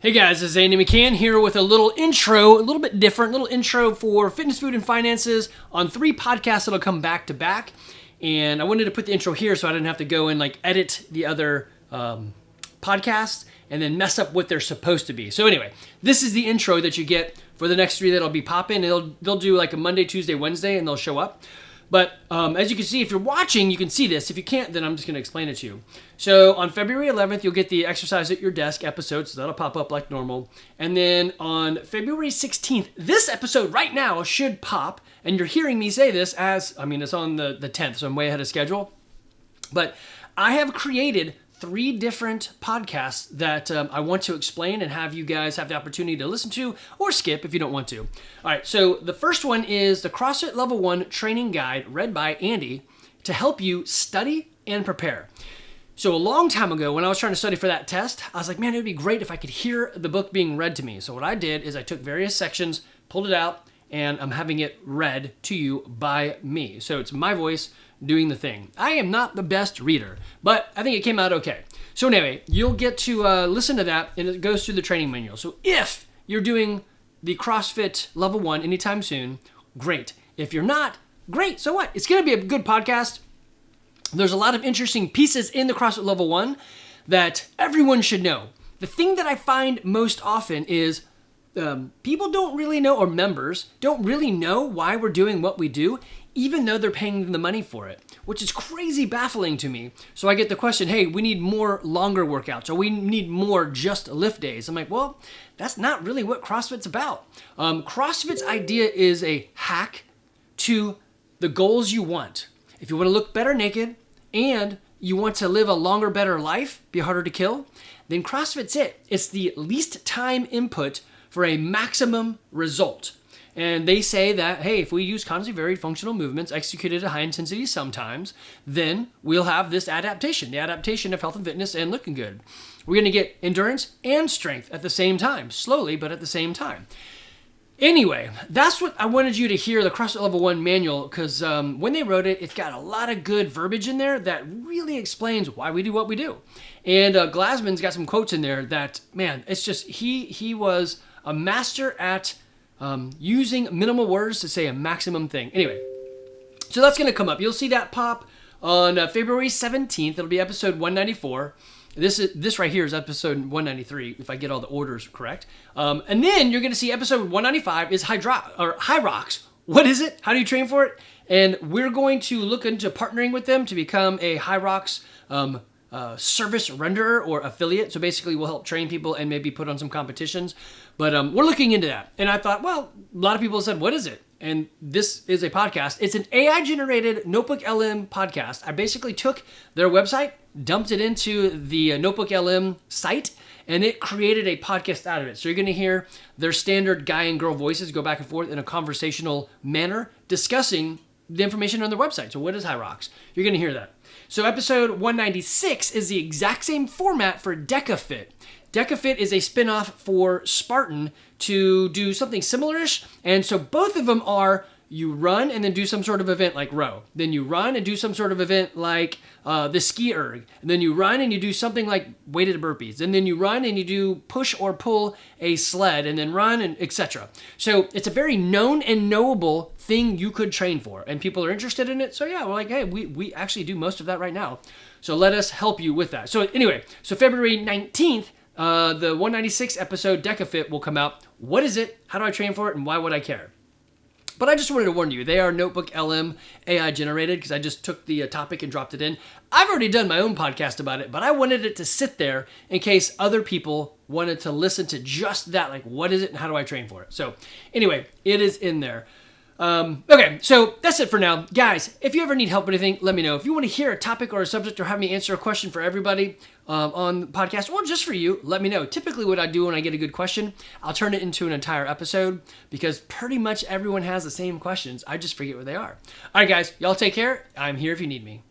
Hey guys, this is Andy McCann here with a little intro, a little bit different, little intro for fitness, food, and finances on 3 podcasts that'll come back to back. And I wanted to put the intro here so I didn't have to go and edit the other podcasts and then mess up what they're supposed to be. So anyway, this is the intro that you get for the next 3 that'll be popping. They'll do like a Monday, Tuesday, Wednesday, and they'll show up. But as you can see, if you're watching, you can see this. If you can't, then I'm just going to explain it to you. So on February 11th, you'll get the Exercise at Your Desk episode, so that'll pop up like normal. And then on February 16th, this episode right now should pop. And you're hearing me say this as, it's on the 10th, so I'm way ahead of schedule. But I have created 3 different podcasts that I want to explain and have you guys have the opportunity to listen to or skip if you don't want to. All right, so the first one is the CrossFit Level 1 Training Guide read by Andy to help you study and prepare. So a long time ago when I was trying to study for that test, I was like, man, it would be great if I could hear the book being read to me. So what I did is I took various sections, pulled it out, and I'm having it read to you by me. So it's my voice doing the thing. I am not the best reader, but I think it came out okay. So anyway, you'll get to listen to that, and it goes through the training manual. So if you're doing the CrossFit Level 1 anytime soon, great. If you're not, great. So what? It's going to be a good podcast. There's a lot of interesting pieces in the CrossFit Level 1 that everyone should know. The thing that I find most often is people don't really know, or members don't really know why we're doing what we do, even though they're paying the money for it, which is crazy baffling to me. So I get the question, hey, we need more longer workouts, or we need more just lift days. I'm like, well, that's not really what CrossFit's about. CrossFit's idea is a hack to the goals you want. If you want to look better naked and you want to live a longer, better life, be harder to kill, then CrossFit's it. It's the least time input for a maximum result. And they say that, hey, if we use constantly varied functional movements executed at high intensity sometimes, then we'll have this adaptation, the adaptation of health and fitness and looking good. We're going to get endurance and strength at the same time, slowly, but at the same time. Anyway, that's what I wanted you to hear, the CrossFit Level 1 manual, because when they wrote it, it's got a lot of good verbiage in there that really explains why we do what we do. And Glassman's got some quotes in there that, man, it's just, he was a master at using minimal words to say a maximum thing. Anyway, so that's going to come up. You'll see that pop on February 17th. It'll be episode 194. This right here is episode 193, if I get all the orders correct. And then you're going to see episode 195 is High Rocks. What is it? How do you train for it? And we're going to look into partnering with them to become a High Rocks service renderer or affiliate. So basically we'll help train people and maybe put on some competitions. But we're looking into that. And I thought, well, a lot of people said, what is it? And this is a podcast. It's an AI-generated Notebook LM podcast. I basically took their website, dumped it into the Notebook LM site, and it created a podcast out of it. So you're going to hear their standard guy and girl voices go back and forth in a conversational manner discussing the information on their website. So what is High Rocks? You're going to hear that. So episode 196 is the exact same format for DecaFit. DecaFit is a spinoff for Spartan to do something similar-ish. And so both of them are you run and then do some sort of event like row. Then you run and do some sort of event like the ski erg. And then you run and you do something like weighted burpees. And then you run and you do push or pull a sled and then run and etc. So it's a very known and knowable thing you could train for. And people are interested in it. So yeah, we're like, hey, we actually do most of that right now. So let us help you with that. So anyway, so February 19th, the 196 episode DecaFit will come out. What is it? How do I train for it? And why would I care? But I just wanted to warn you, they are Notebook LM AI generated because I just took the topic and dropped it in. I've already done my own podcast about it, but I wanted it to sit there in case other people wanted to listen to just that, like what is it and how do I train for it? So anyway, it is in there. Okay, so that's it for now. Guys, if you ever need help with anything, let me know. If you want to hear a topic or a subject or have me answer a question for everybody on the podcast or just for you, let me know. Typically what I do when I get a good question, I'll turn it into an entire episode because pretty much everyone has the same questions. I just forget what they are. All right, guys, y'all take care. I'm here if you need me.